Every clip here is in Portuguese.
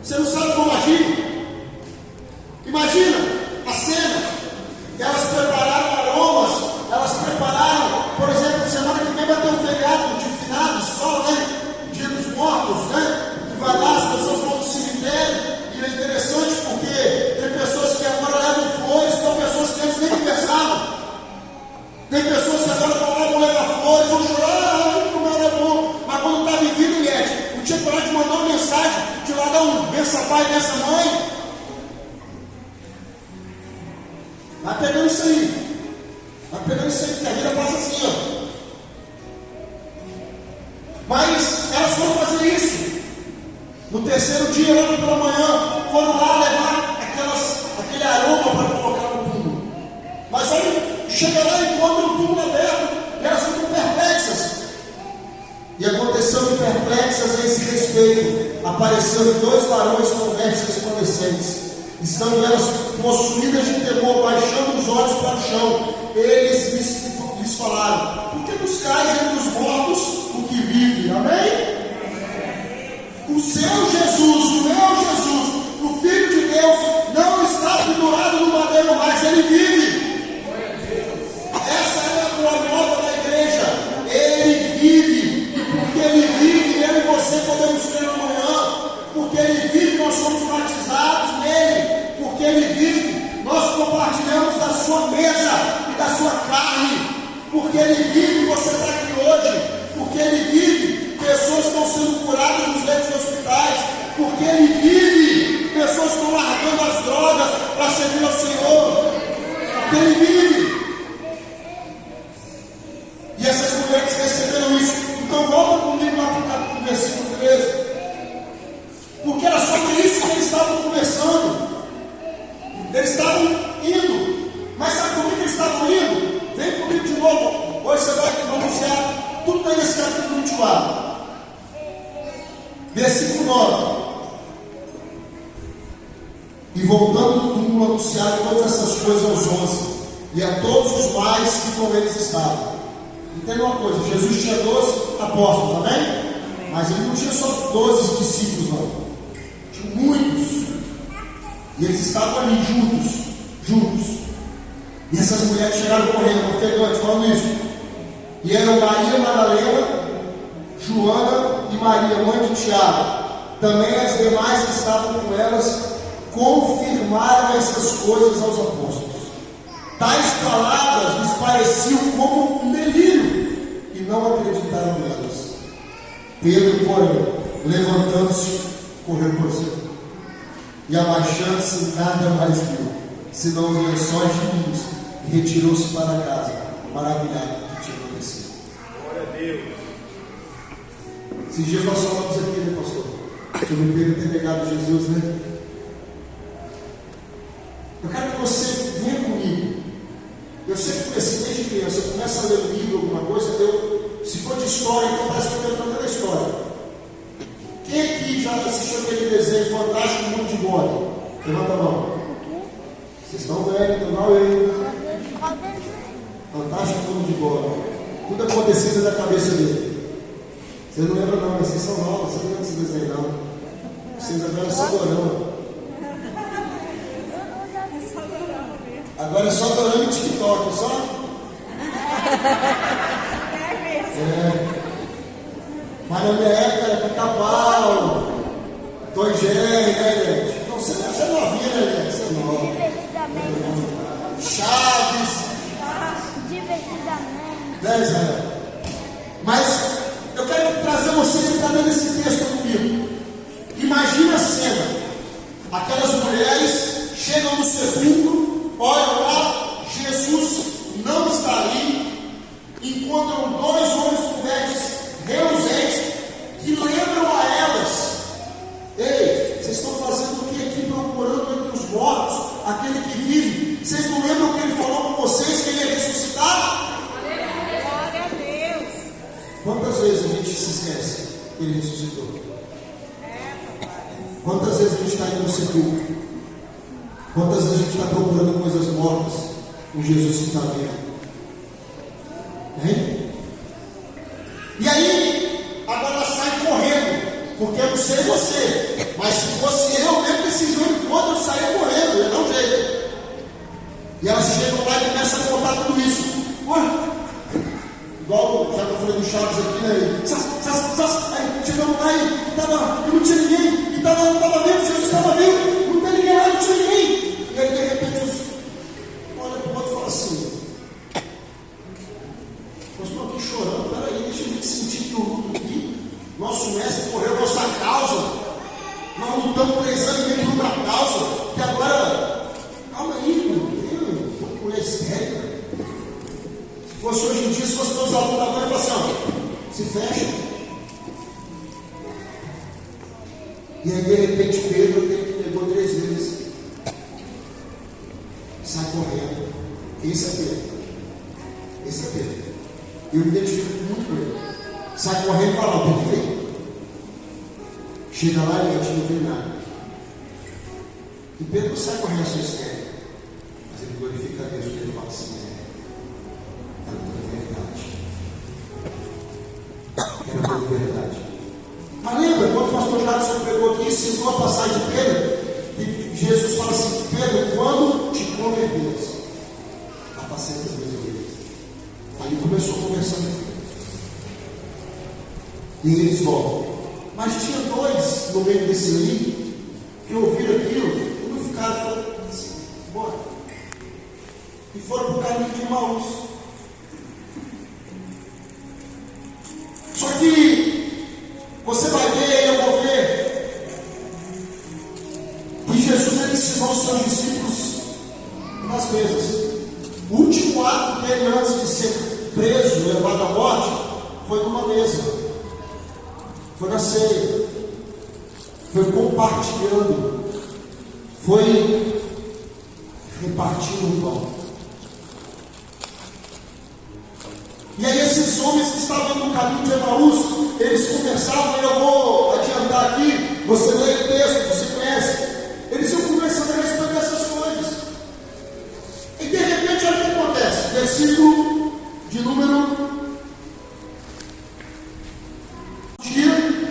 Você não sabe como agir. Imagina a cena. Elas prepararam aromas, elas prepararam, por exemplo, semana que vem vai ter um feriado de finados, só, né? Dia dos Mortos, né? Que vai lá, as pessoas vão no cemitério. E é interessante porque tem pessoas que agora levam flores, tem pessoas que antes nem conversavam. Tem pessoas que agora vão levar flores, vão chorar, como era bom. Mas quando está vivido, Eliette, não tinha coragem de mandar uma mensagem, de lá dar um benção pai, benção mãe. Vai pegando isso aí. Vai pegando isso aí, porque a vida passa assim, ó. Mas elas foram fazer isso. No terceiro dia, logo pela manhã, foram lá levar aquele aroma para colocar no túmulo. Mas aí, chega lá e encontra o túmulo aberto, e elas ficam perplexas. E aconteceu que perplexas a esse respeito, apareceram 2 varões com vestes resplandecentes. Estando elas possuídas de temor, baixando os olhos para o chão, eles lhes falaram: por que buscais entre os mortos o que vive? Amém? O seu Jesus, o meu Jesus, o Filho de Deus, não está pendurado no madeiro, mas ele vive. Essa é a boa nova da igreja. Ele vive, e porque ele vive, eu e você podemos crer amanhã. Porque ele vive, nós somos batizados nele. Porque ele vive, nós compartilhamos da sua mesa e da sua carne. Porque ele vive, você está aqui hoje. Porque ele vive, pessoas estão sendo curadas nos leitos de hospitais. Porque ele vive, pessoas estão largando as drogas para servir ao Senhor. Porque ele vive. E essas mulheres receberam isso. Então volta comigo lá para o versículo 13. Porque era sobre isso que eles estavam conversando. Eles estavam indo. Mas sabe como que eles estavam indo? Vem comigo de novo. Hoje você vai anunciar tudo aí nesse capítulo 24. Versículo 9. E voltando do túmulo, anunciaram todas essas coisas aos 11 e a todos os mais que com eles estavam. Entenda uma coisa: Jesus tinha 12 apóstolos, amém? Mas ele não tinha só 12 discípulos, não. Tinha muitos. E eles estavam ali juntos. E essas mulheres chegaram correndo, ofegantes, falando isso. E eram Maria Madalena, Joana e Maria, mãe de Tiago. Também as demais que estavam com elas confirmaram essas coisas aos apóstolos. Tais palavras lhes pareciam como um delírio e não acreditaram nelas. Pedro, porém, levantando-se, correu por cima. E abaixando-se, nada mais viu, senão os lençóis de linhos, e retirou-se para casa, maravilhado do que tinha acontecido. Glória a Deus. Esses dias nós falamos aqui, né, pastor? Sobre Pedro ter negado Jesus, né? Eu quero que você venha comigo. Eu sempre fui assim desde criança. Eu começo a ler um livro, alguma coisa, se for de história, então parece que eu estou contando a história. Quem aqui já assistiu aquele desenho Fantástico Mundo de Bode? Levanta a mão. Vocês estão velhos, então não eu. Fantástico Mundo de Bode. Tudo acontecido na cabeça dele. Vocês não lembram não, mas vocês são novos, vocês não lembram desse desenho não. Vocês agora é só dorama. Agora é só dorama e TikTok, só? Mas na minha época era Pica-Pau, Tom e Jerry, né, gente? Então você é novinha, né, gente? Você é nova. Chaves. Divertidamente. 10 anos. Mas eu quero trazer você que está dando esse texto comigo. Imagina a cena. Aquelas mulheres chegam no sepulcro, olham lá, Jesus não está ali, encontram 2 homens com vestes reluzentes que lembram a elas: ei, vocês estão fazendo o que aqui procurando entre os mortos aquele que vive? Vocês não lembram que ele falou com vocês que ele ia ressuscitar? Glória a Deus. Quantas vezes a gente se esquece que ele ressuscitou? Quantas vezes a gente está indo no sepulcro? Quantas vezes a gente está procurando coisas mortas com Jesus que está vivo? Hein? E aí, agora ela sai correndo, porque não sei você, mas se fosse eu, mesmo que esse joelho todo, eu saía correndo, ia dar um jeito. E elas chegam lá e começam a contar tudo isso. Ué, igual já que eu falei do Chaves aqui, né? Aí chegamos lá e não tinha ninguém, e estava vivo, Jesus estava vivo, não tem ninguém lá, não tinha ninguém. E aí de repente olha para o outro e fala assim: nós estamos aqui chorando, peraí, deixa a gente sentir que o luto aqui, nosso mestre morreu nossa causa, nós lutamos 3 anos e meio por uma causa, que agora, calma aí, mulher histérica. Se fosse hoje em dia, se fosse meus alunos agora, eu ia falar assim: ó, se fecha. E aí de repente Pedro, aquele que negou 3 vezes, sai correndo. Esse é Pedro. Esse é Pedro. Eu me identifico muito com ele. Sai correndo e fala: tem que ver. Chega lá e a gente não vê nada. E Pedro não sai correndo a sua história, mas ele glorifica a Deus, porque ele fala assim: era tudo verdade. Mas lembra, quando o pastor Jadson pregou aqui, citou a passagem de Pedro, e Jesus fala assim: Pedro, quando te converteres, apacenta as minhas ovelhas. Aí começou a conversar com ele. E eles voltam. Mas tinha 2 no meio desse aí que ouviram aquilo e não ficaram, falaram assim: bora. E foram para o caminho de Emaús. Só que você vai ver, eu vou ver, que Jesus ele ensinou os seus discípulos nas mesas. O último ato dele antes de ser preso, levado à morte, foi numa mesa. Foi na ceia, foi compartilhando, foi repartindo o pão. E aí esses homens que estavam no caminho de Emaús, eles conversavam, e eu vou adiantar aqui, você lê o texto, você conhece, eles iam conversando a respeito dessas coisas. E de repente olha o que acontece, versículo de número.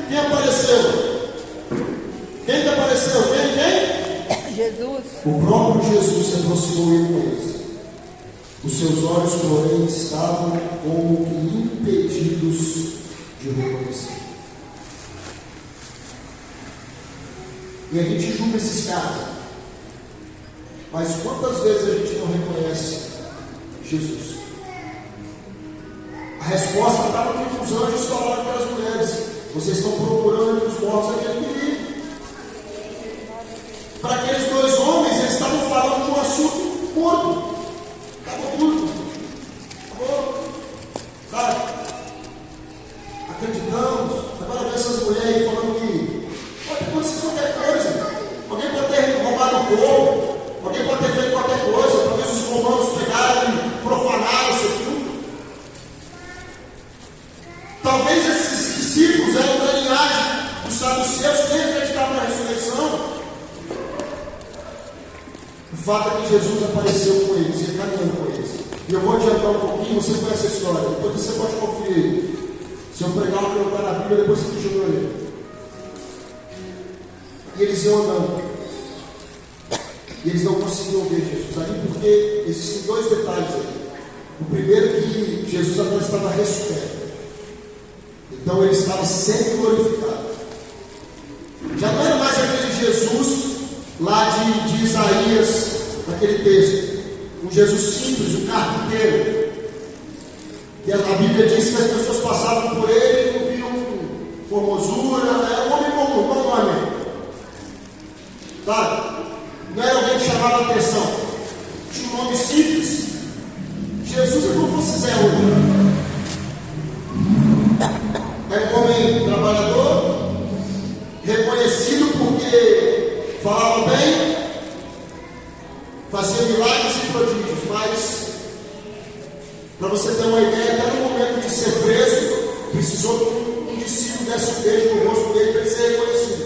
Quem apareceu? Quem que apareceu? Quem? Jesus. O próprio Jesus se aproximou com eles. Os seus olhos, porém, estavam como que impedidos de reconhecer. E a gente julga esses caras. Mas quantas vezes a gente não reconhece Jesus? A resposta estava aqui com os anjos falaram para as mulheres: vocês estão procurando entre os mortos aquele que vive. Para aqueles 2 homens, eles estavam falando de um assunto morto. Acabou tudo. Acabou. Sabe? Acreditamos. Agora vê essas mulheres aí falando que pode acontecer qualquer coisa. Alguém pode ter roubado um corpo. Alguém pode ter feito qualquer coisa. Talvez os romanos pegaram e profanaram isso tudo. Talvez esses discípulos eram da linhagem dos saduceus que nem acreditavam na ressurreição. O fato é que Jesus apareceu com eles, e caminhando com eles. E eu vou adiantar um pouquinho, você conhece a história, depois você pode conferir. Se eu pregar o que eu estou na Bíblia, depois você deixa eu ler. E eles iam andando. E eles não conseguiam ver Jesus ali, porque existem 2 detalhes aí. O primeiro é que Jesus agora estava ressurreto. Então ele estava sempre glorificado. Já não era mais aquele Jesus lá de Isaías, naquele texto. Um Jesus simples, um carpinteiro. E a Bíblia diz que as pessoas passavam por ele e não viam formosura. Era um homem comum, qual o nome? Sabe? Não era alguém que chamava atenção. Tinha um nome simples. Jesus é como fosse Zé hoje. Era um homem trabalhador, reconhecido porque falava bem, fazia milagres e prodígios, mas, para você ter uma ideia, até no momento de ser preso, precisou que um discípulo desse um beijo no rosto dele para ele ser reconhecido.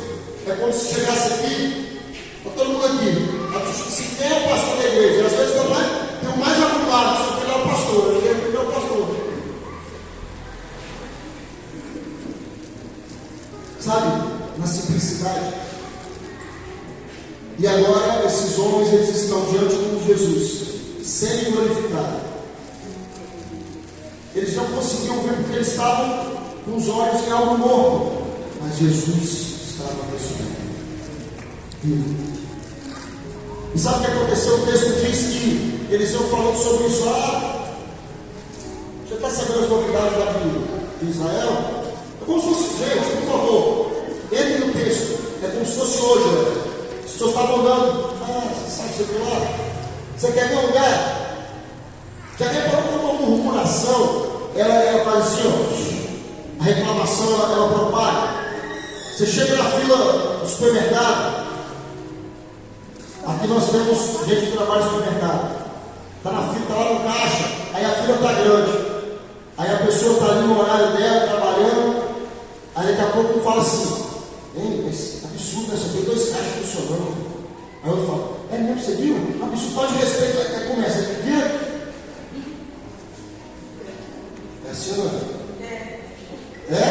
É como se chegasse aqui, está todo mundo aqui, se quem é o pastor da igreja, às vezes tem o mais arrumado, só que ele é o pastor, ele é o pastor. Sabe, na simplicidade. E agora esses homens eles estão diante de Jesus, sendo glorificados. Eles não conseguiam ver porque eles estavam com os olhos em algo morto, mas Jesus estava ressurreto. E sabe o que aconteceu? O texto diz que eles iam falando sobre isso. Você está sabendo as novidades lá de Israel? É como se fosse, gente, por favor, entre no texto. É como se fosse hoje. As pessoas estavam andando. Você sabe o que lá? Você quer ver um lugar? Já reparou como uma murmuração ela faz assim, ó, a reclamação ela propaga. Você chega na fila do supermercado. Aqui nós temos gente que trabalha no supermercado. Está na fila, está lá no caixa, aí a fila está grande. Aí a pessoa está ali no horário dela, trabalhando. Aí daqui a pouco fala assim: esse absurdo, né? Só tem 2 caixas funcionando. Aí eu falo: é mesmo, você viu? Absurdo, pode respeito. Aí começa: viu? É assim, não é? É?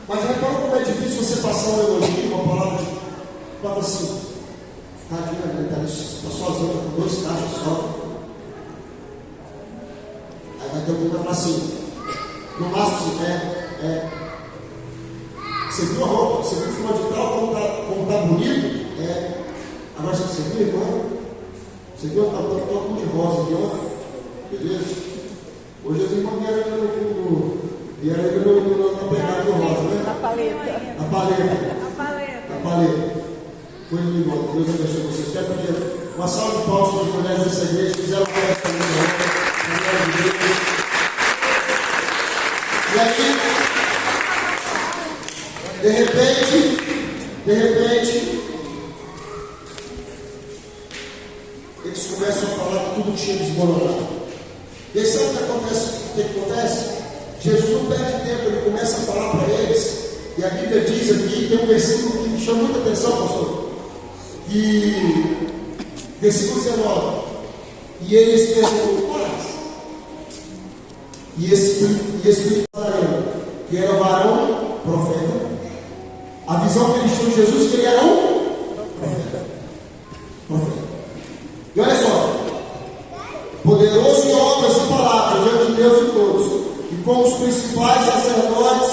Mas repara como é difícil você passar um elogio, uma palavra de. Fala assim: tadinha, está sozinho, está com 2 caixas só. Aí vai ter alguém que vai falar assim: no máximo, você viu a roupa? Você viu o fulano de tal, como está bonito? Agora você viu, irmão? Você viu? Está todo de rosa aqui, ó. Beleza? Hoje as irmãs vieram ainda na pegada do rosa, né? Na paleta. Na paleta. Foi lindo, irmão. Deus abençoe vocês. Quero pedir uma salva de palmas para as mulheres dessa igreja que fizeram festa também, né? E aí, de repente, eles começam a falar que tudo tinha desmoronado. E aí sabe o que acontece? Jesus não perde tempo, ele começa a falar para eles. E a Bíblia diz aqui, tem um versículo que me chama muita atenção, pastor. E versículo 19. E eles perguntam: e Espírito Nazareno, que era varão, profeta. A visão que eles tinham de Jesus, que ele era um profeta. E olha só: poderoso em obras e palavras diante de Deus e todos, e como os principais sacerdotes,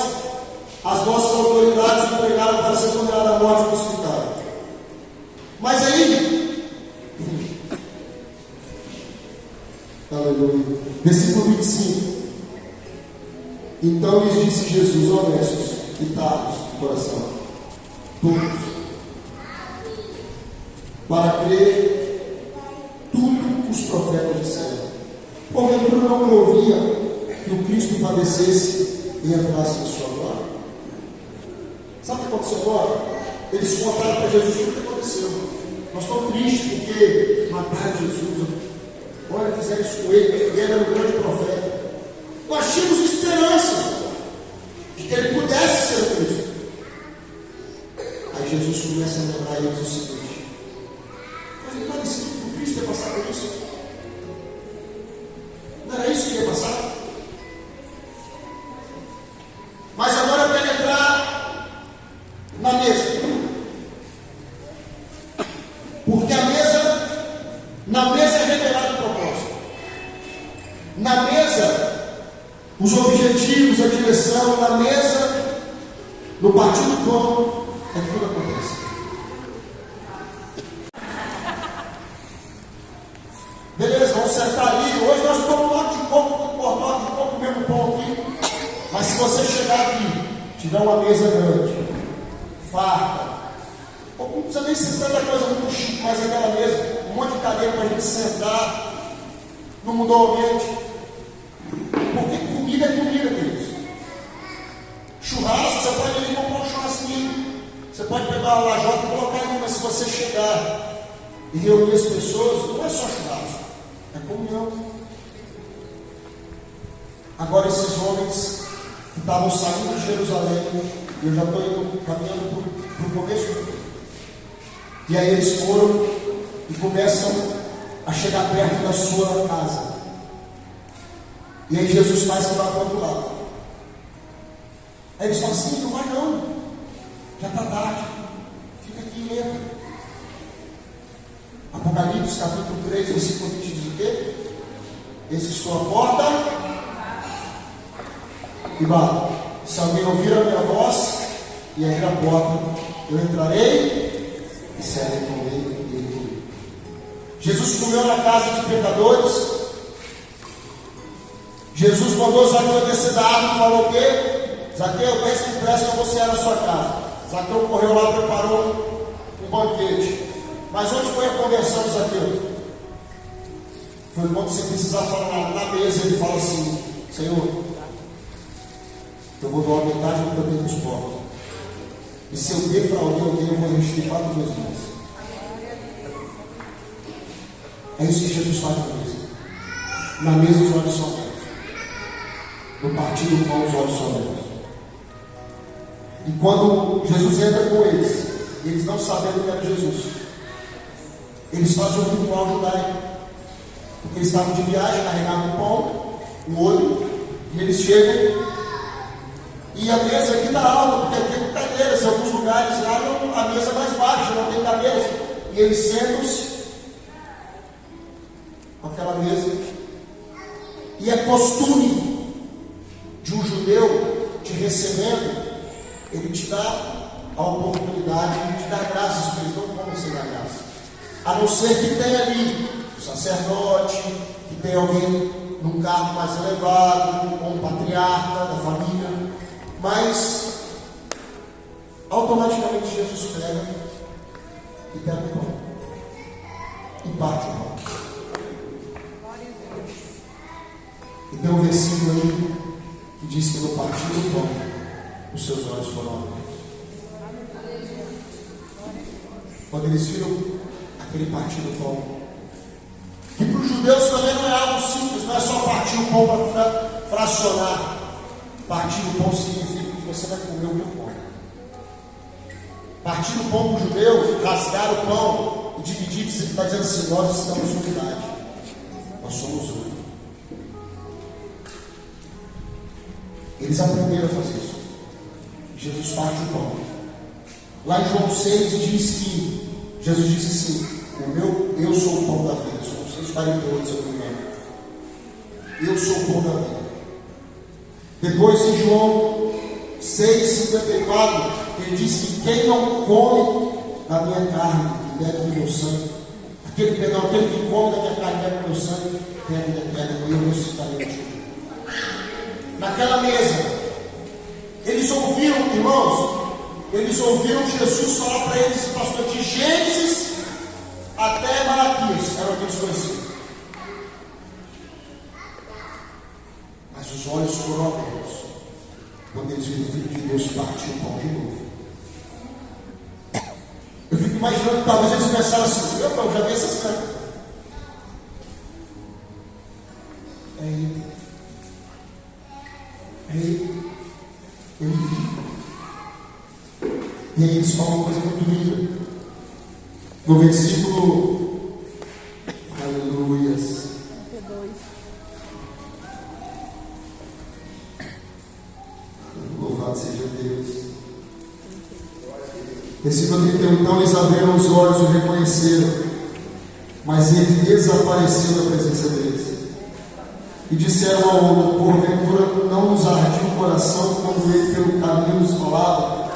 as vossas autoridades empregaram para ser condenado à morte e crucificado. Mas aí, aleluia, versículo 25. Então lhes disse Jesus: honestos e tardos de coração, todos, para crer tudo que os profetas disseram. Porventura não convinha que o Cristo padecesse e entrasse em sua glória? Sabe o que aconteceu agora? Eles contaram para Jesus tudo o que aconteceu. Nós estamos tristes porque mataram Jesus. Olha, fizeram isso com ele, ele era um grande profeta. Nós tínhamos esperança de que ele pudesse ser o Cristo. Aí Jesus começa a lembrar eles o seguinte: mas não era escrito que o Cristo ia passar por isso? Não era isso que ia passar? Mas agora eu quero entrar na mesa. Porque na mesa é revelado o propósito. Na mesa, os objetivos, a direção, na mesa, no partir do pão, é que tudo acontece. Beleza, vamos sentar ali. Hoje nós estamos lá de copo, comendo pão aqui. Mas se você chegar aqui, tiver uma mesa grande, farta, não precisa nem ser tanta coisa muito chique, mas aquela mesa, um monte de cadeira para a gente sentar, não mudou o ambiente. Porque comida é comida, queridos. Churrasco, você pode ir comprar um churrasquinho, você pode pegar uma lajota e colocar ali, mas se você chegar e reunir as pessoas, não é só churrasco, é comunhão. Agora esses homens que estavam saindo de Jerusalém, eu já estou caminhando para o começo. E aí eles foram e começam a chegar perto da sua casa. E aí Jesus faz que vai para o outro lado. Aí eles falam assim: não vai não. Apocalipse capítulo 3, versículo 20 diz o quê? Eis que estou à porta e bato. Se alguém ouvir a minha voz e abrir a porta, eu entrarei e serei com ele e ele comigo. Jesus comeu na casa de pecadores. Jesus mandou Zaqueu descer da árvore e falou o quê? Zaqueu, desce depressa que eu vou cear na sua casa. Zaqueu correu lá e preparou um banquete. Mas onde foi a conversão de Zaqueu? Foi quando você precisava falar na mesa. Ele fala assim: Senhor, eu vou doar metade do que eu tenho nos pobres. E se eu defraudei alguém, eu vou restituir 4 vezes mais. É isso que Jesus faz na mesa. Na mesa os olhos são abertos. No partir do pão os olhos são abertos. E quando Jesus entra com eles, eles não sabendo que era Jesus, eles fazem um ritual judaico, porque eles estavam de viagem, carregavam um pão, um olho, e eles chegam, e a mesa aqui está alta, porque aqui tem cadeiras, em alguns lugares lá a mesa é mais baixa, não tem cadeiras, e eles sentam-se com aquela mesa, e é costume de um judeu te recebendo, ele te dá a oportunidade de dar graças, porque eles não comem sem dar graça. A não ser que tenha ali um sacerdote, que tenha alguém num cargo mais elevado, ou um patriarca da família. Mas, automaticamente Jesus pega e pega o pão. E parte o pão. E tem um versículo aí que diz que no partir do pão, os seus olhos foram abertos. Quando eles viram aquele partir do pão, que para os judeus também não é algo simples, não é só partir o pão para fracionar. Partir o pão significa que você vai comer o meu pão. Partir o pão para o judeu, rasgar o pão e dividir, está dizendo assim: nós estamos em unidade, nós somos um. Eles aprenderam a fazer isso. Jesus parte o pão. Lá em João 6 diz que Jesus disse assim: eu sou o pão da vida. São 6,48, se eu não me engano. Eu sou o pão da vida. Depois em João 6,54, ele diz que quem não come da minha carne e bebe do meu sangue, aquele que come da minha carne e bebe do meu sangue, tem a vida eterna, e eu ressuscitarei contigo. Naquela mesa, eles ouviram, irmãos, eles ouviram Jesus falar para eles, pastor, de Gênesis até Malaquias, era o que eles conheciam. Mas os olhos foram abertos quando eles viram o Filho de Deus partir o pão de novo. Eu fico imaginando que talvez eles pensaram assim: eu já vi essa cena. É ele. É ele. Ele vive. E aí eles falam uma coisa muito linda. No versículo, aleluias, 32. louvado seja Deus. Versículo 31. Então eles abriram os olhos e o reconheceram, mas ele desapareceu da presença deles. E disseram ao outro: porventura não nos ardia o coração quando ele pelo caminho nos falava,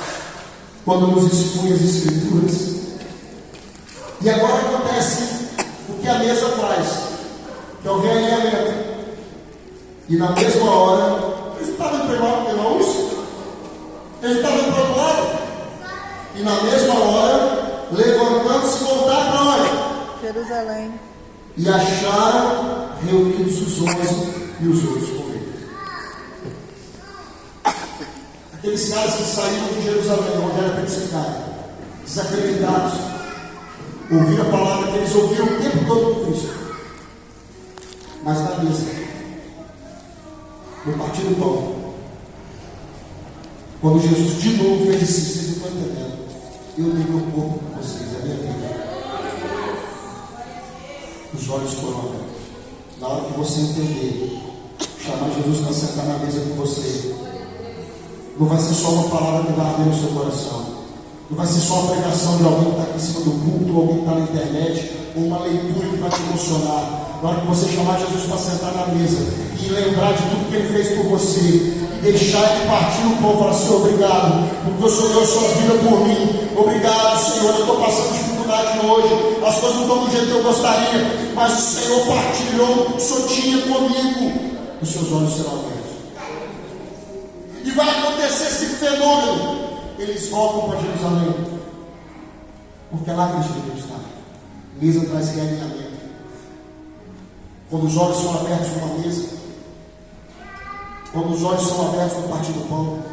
quando nos expunha as Escrituras? E agora acontece o que a mesa faz, que é o realinhamento. E na mesma hora, eles estavam em Emaús, eles estavam para o outro lado. E na mesma hora, levantando-se, voltaram para onde? Jerusalém. E acharam reunidos os 11 e os outros com eles. Aqueles caras que saíram de Jerusalém, onde era para eles ficarem, desacreditados, ouviram a palavra que eles ouviram o tempo todo com Cristo. Mas na mesa, no partir do pão, quando Jesus de novo fez assim: vocês não estão entendendo, eu dei meu corpo com vocês, a minha vida. Os olhos foram abertos. Na hora que você entender, chamar Jesus para sentar na mesa com você, não vai ser só uma palavra que vai arder no seu coração, Não vai ser só uma pregação de alguém que está aqui em cima do púlpito, ou alguém que está na internet, ou uma leitura que vai te emocionar. Na hora que você chamar Jesus para sentar na mesa e lembrar de tudo que Ele fez por você, e deixar Ele partir o pão e falar assim: obrigado, porque o Senhor deu sua vida por mim. Obrigado, Senhor, eu estou passando dificuldade hoje, as coisas não estão do jeito que eu gostaria, mas o Senhor partilhou o que o Senhor tinha comigo. Os seus olhos serão abertos. E vai acontecer esse fenômeno. Eles voltam para Jerusalém, porque é lá que eles deveriam estar. Mesa traz realinhamento. Quando os olhos são abertos numa mesa, quando os olhos são abertos no partir do pão,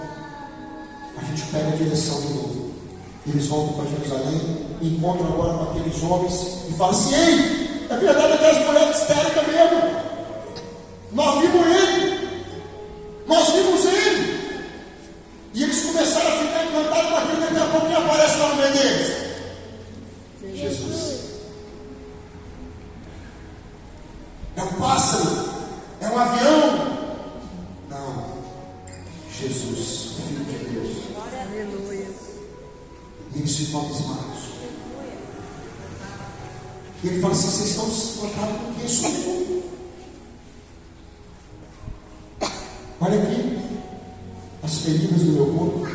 a gente pega a direção de novo. Eles voltam para Jerusalém e encontram agora com aqueles homens e falam assim: ei, é verdade aquelas mulheres histéricas mesmo. Nós vimos ele. Nós vimos ele. E eles começaram a ficar encantados com aquilo. Daqui a pouco quem aparece lá no meio deles? Jesus. É um pássaro? É um avião? Não. Jesus, o Filho de Deus. Aleluia. E eles ficam abismados. E ele fala assim: vocês estão se espantados com quem sou eu? Olha aqui as feridas do meu corpo.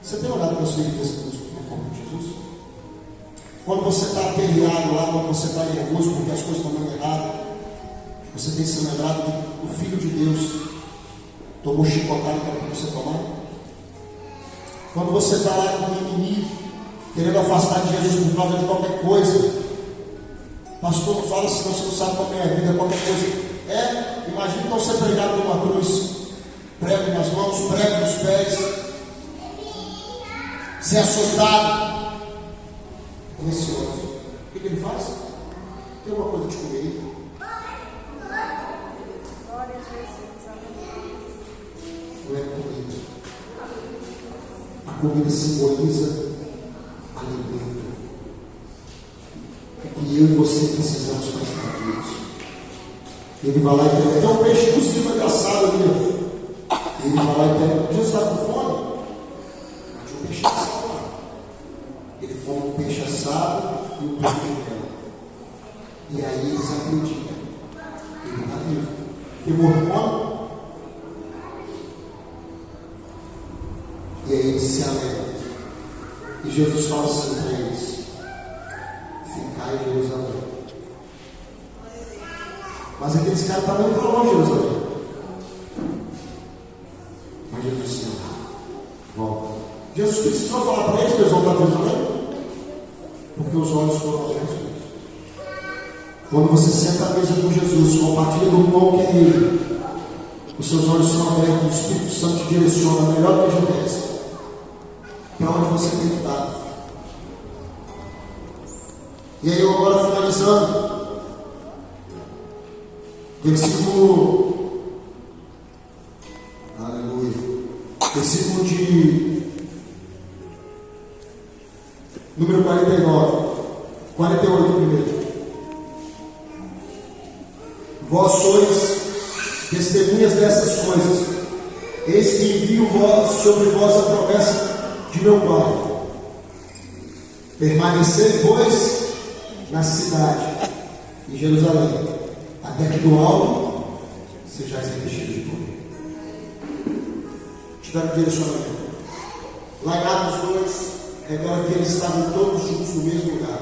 Você tem olhado para as feridas no corpo de Jesus? Quando você está aperreado lá, quando você está nervoso porque as coisas estão dando errado, você tem se lembrado que o Filho de Deus tomou chicotada para você tomar? Quando você está lá com o inimigo, querendo afastar de Jesus por causa de qualquer coisa, pastor, não fala senão você não sabe qual é a vida, qualquer coisa. Imagina então ser pregado numa cruz, prego nas mãos, prego nos pés, ser açoitado. Nesse homem, o que ele faz? Tem uma coisa de comer. Glória a Jesus. Não é comida. A comida simboliza alimento. E eu e você precisamos prestar Deus. Ele vai lá e pega. Tem um peixe cozido engraçado ali. Ele vai lá e pega. Jesus está com fome? Mas tinha um peixe assado lá. Ele come um peixe assado e um peixe de mel. E aí eles acreditam. Ele está vivo. Porque morto come. E aí eles se alegram. E Jesus fala assim para eles: ficai em Jerusalém. Mas aqueles caras estavam indo para longe de Jerusalém. Mas Jesus disse: volta. Jesus precisou falar para eles que eles vão para Jerusalém, porque os olhos foram abertos. Quando você senta à mesa com Jesus, compartilha do pão que é Ele, os seus olhos são abertos, o Espírito Santo te direciona melhor que a GPS para onde você tem que estar. E aí eu agora finalizando, versículo, aleluia, versículo de número 48 primeiro. Vós sois testemunhas dessas coisas. Eis que envio sobre vós a promessa de meu Pai. Permanecei, pois, na cidade, em Jerusalém, até que do alto sejais revestidos de poder. Tiveram direcionamento. Lá em Atos 2, revela que eles estavam todos juntos no mesmo lugar.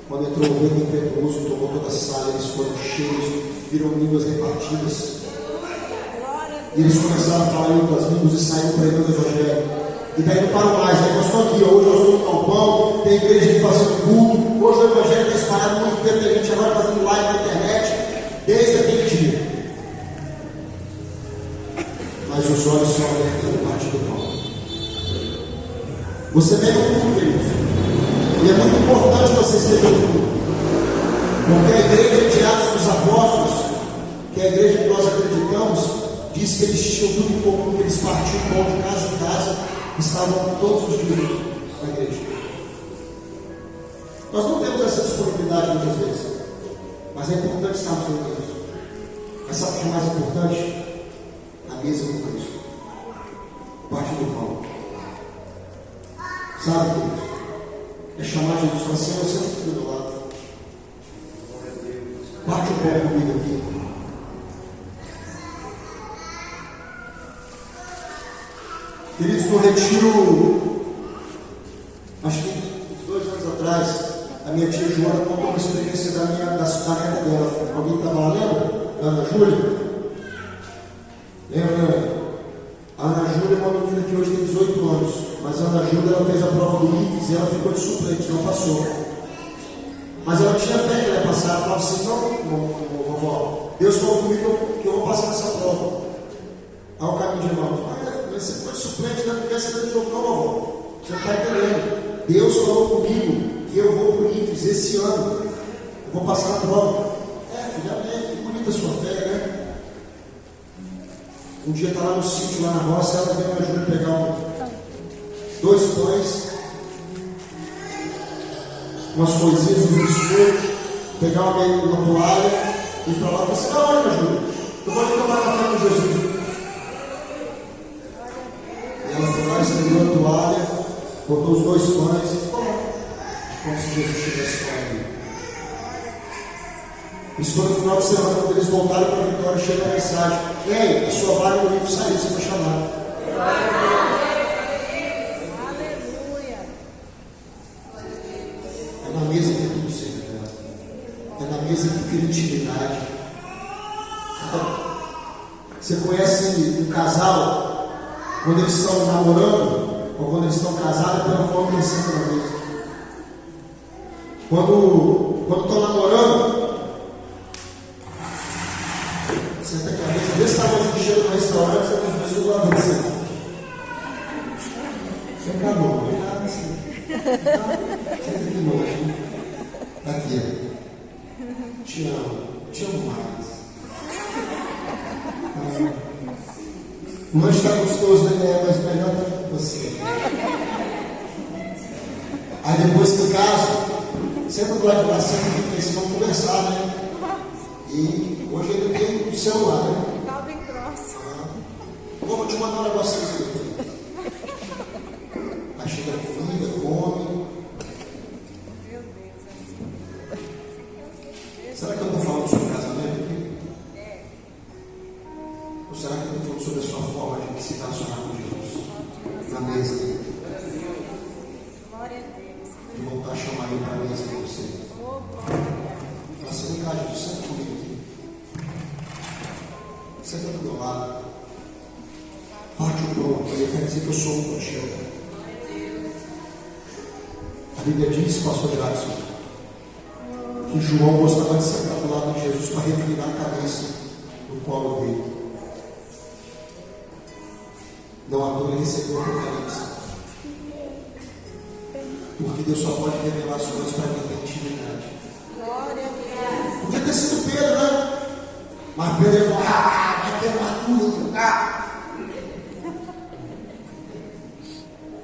Quando entrou o vento impetuoso, tomou toda a sala, eles foram cheios, viram línguas repartidas. E eles começaram a falar em outras línguas e saíram pregando o Evangelho. E daí não param mais, né? Nós estamos aqui, hoje nós estamos no Galpão, tem igreja aqui fazendo culto, hoje o Evangelho está espalhado muito tempo, tem gente agora fazendo live na internet, desde aquele dia. Mas os olhos são abertos no parte do pão. Você vem no culto, queridos, e é muito importante você esteja no culto, porque a igreja de Atos dos Apóstolos, que é a igreja que nós acreditamos, diz que eles tinham tudo em comum, que eles partiam pão de casa em casa, estavam todos os dias na igreja. Nós não temos essa disponibilidade muitas vezes, mas é importante estarmos reunidos. Mas sabe o que é mais importante? A mesa com Cristo, parte do pão. Sabe, Deus? É chamar Jesus e falar assim, você não fica do lado. Bate o pé comigo aqui. Queridos, no retiro, acho que uns 2 anos atrás, a minha tia Joana contou uma experiência da neta dela. Alguém estava lá, lembra? Ana Júlia? Lembra? A Ana Júlia é uma menina que hoje tem 18 anos, mas a Ana Júlia ela fez a prova do IFES e ela ficou de suplente, não passou. Mas ela tinha fé que ela ia passar, ela falava assim, não, vovó, Deus falou comigo que eu vou passar nessa prova. Aí o caminho de irmãos, você ficou de suplente, não quer ser de novo, não, vovó. Você não está entendendo. Deus falou comigo que eu vou para o IFES esse ano, eu vou passar na prova. Filha, que bonita a sua fé, né? Um dia está lá no sítio, lá na roça, ela veio me ajudar a pegar 2 pães, umas coisinhas, uns biscoitos, pegar uma toalha e ir para lá e falar assim, olha, me ajuda, eu vou tomar café com Jesus. E ela foi lá, estendeu a toalha, botou os 2 pães e ficou lá, como se Jesus estivesse com ela. Isso foi no final de semana, quando eles voltaram para a Vitória, chega a mensagem: ei, a sua vaga no livro saiu, você foi chamado. Aleluia. É na mesa que tudo se revela. É na mesa que tem intimidade. Você conhece um casal, quando eles estão namorando, ou quando eles estão casados, pela forma que eles sentam na mesa. Quando estão namorando, senta aqui a mesa desse tamanho que chega no restaurante, você tem pessoas lá dentro. Você fica louco, não é nada assim. Senta aqui longe. Aqui, ó. Te amo mais. O lanche está gostoso, né? Mas melhor estar com você. Aí depois que eu caso, senta do lado de lá, senta aqui, porque vão conversar, né? E hoje ele tem o celular, né? Tá bem próximo. Vou te mandar um negócio aqui. Aí chega a comida, come. Meu Deus, assim. Será que eu estou falando sobre casamento aqui? Ou será que eu estou falando sobre a sua forma de se relacionar com Jesus? Na mesa. Glória a Deus. E voltar a chamar ele para a mesa com você. Oh, glória. Fala assim, vem cá, Jesus, senta comigo aqui. Senta do meu lado. Parte o pão, eu quero dizer que eu sou um contigo. A Bíblia diz, pastor Jackson, que João gostava de sentar do lado de Jesus para reclinar a cabeça no colo dele. Não à toa ele recebeu o Apocalipse. Porque Deus só pode revelar as coisas para quem tem intimidade. Glória a Deus. Podia ter sido Pedro, né? Mas Pedro falou, vai queimar tudo.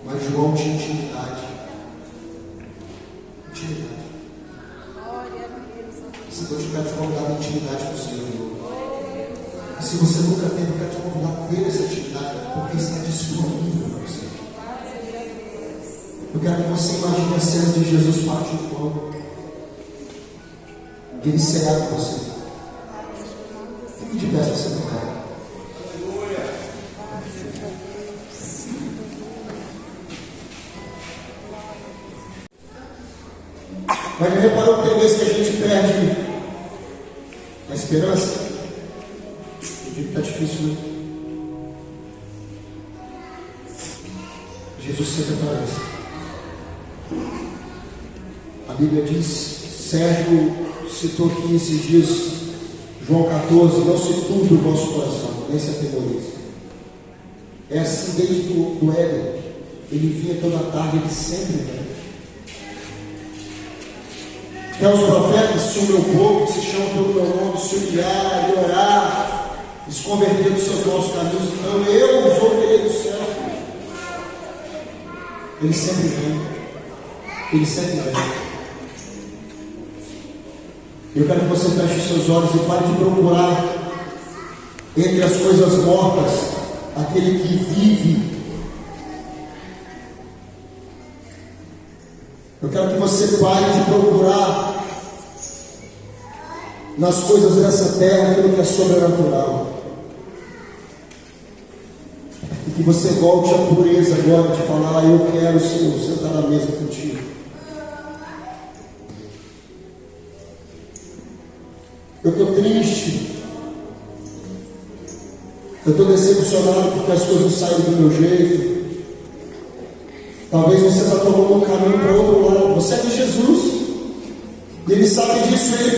Mas João tinha intimidade. Intimidade. Glória a Deus. Se Deus tiver te convidado a intimidade com o Senhor. E se você nunca teve, eu quero te convidar a ter essa intimidade, porque está disponível para você. Eu quero que você imagine a cena de Jesus partir o pão. E ele cear com você. Fique de pé se você não quer. Mas já reparou que tem vezes que a gente perde a esperança? Eu digo que está difícil, né? Jesus sempre aparece. A Bíblia diz, Sérgio citou aqui esses dias, João 14, não se turbe o vosso coração, nem se atemorize. É assim desde o Éden. Ele vinha toda tarde, ele sempre vem. Até os profetas, se o meu povo, que se chama pelo meu nome, se humilhar e orar, e se converter dos seus maus caminhos, então eu vou querer do céu. Ele sempre vem. Ele sempre vem. Eu quero que você feche os seus olhos e pare de procurar entre as coisas mortas aquele que vive. Eu quero que você pare de procurar nas coisas dessa terra aquilo que é sobrenatural. E que você volte à pureza agora de falar: eu quero, Senhor, sentar na mesa contigo. Eu estou triste. Eu estou decepcionado porque as coisas saem do meu jeito. Talvez você está tomando um caminho para outro lado. Você é de Jesus. E Ele sabe disso. Ele